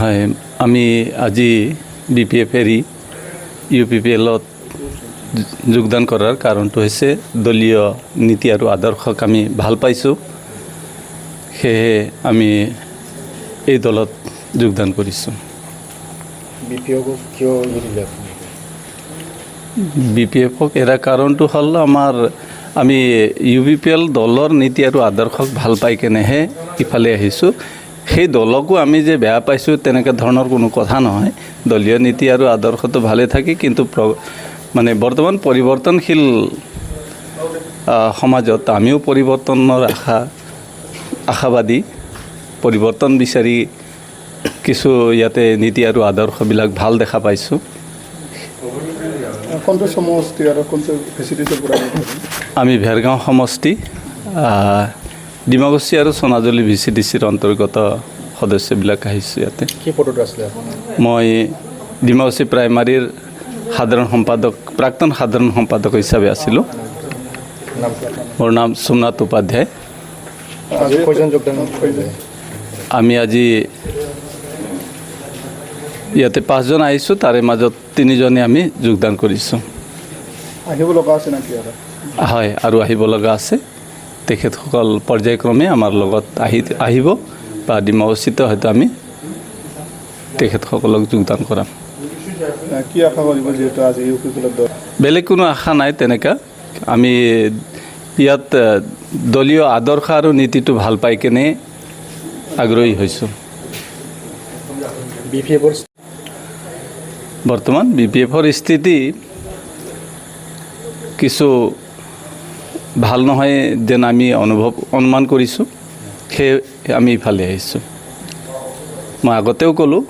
হয়, আমি আজি BPF এৰি UPPLত যোগদান কৰাৰ কাৰণটো হৈছে দলীয় নীতি আৰু আদৰ্শক আমি ভাল পাইছোঁ। সেয়ে আমি এই দলত যোগদান কৰিছোঁ। BPFক এৰা কাৰণটো হ'ল আমি UPPL দলৰ নীতি আৰু আদৰ্শক ভাল পাই কেনেহে ইফালে আহিছোঁ। সেই দলকো আমি যে বেয়া পাইছোঁ তেনেকৈ ধৰণৰ কোনো কথা নহয়। দলীয় নীতি আৰু আদৰ্শটো ভালে থাকে, কিন্তু মানে বৰ্তমান পৰিৱৰ্তনশীল সমাজত আমিও পৰিৱৰ্তনৰ আশাবাদী, পৰিৱৰ্তন বিচাৰি কিছু ইয়াতে নীতি আৰু আদৰ্শবিলাক ভাল দেখা পাইছোঁ। আমি ভেৰগাঁও সমষ্টি, ডিমাকুছী আৰু সোনাজুলি VCDCৰ অন্তৰ্গত সদস্যবিলাক আহিছোঁ ইয়াতে। মই ডিমাকুছী প্ৰাইমাৰীৰ প্ৰাক্তন সাধাৰণ সম্পাদক হিচাপে আছিলোঁ। মোৰ নাম সোমনাথ উপাধ্যায়। আমি আজি ইয়াতে 5 জন আহিছোঁ, তাৰে মাজত 3 জনে আমি যোগদান কৰিছোঁ। হয়, আৰু আহিব লগা আছে। তেখেতসকল পৰ্যায়ক্ৰমে আমাৰ লগত আহিব বা ডিমাকুছীতে হয়তো আমি তেখেতসকলক যোগদান কৰাম। বেলেগ কোনো আশা নাই তেনেকুৱা। আমি ইয়াত দলীয় আদৰ্শ আৰু নীতিটো ভাল পাই কেনে আগ্ৰহী হৈছোঁ। বৰ্তমান BPFৰ স্থিতি কিছু ভাল নহয় যেন আমি অনুমান কৰিছোঁ। সেয়ে আমি ইফালে আহিছোঁ। মই আগতেও ক'লোঁ,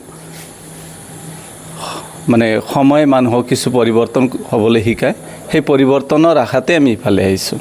মানে সময় মানুহক কিছু পৰিৱৰ্তন হ'বলৈ শিকায়। সেই পৰিৱৰ্তনৰ আশাতে আমি ইফালে আহিছোঁ।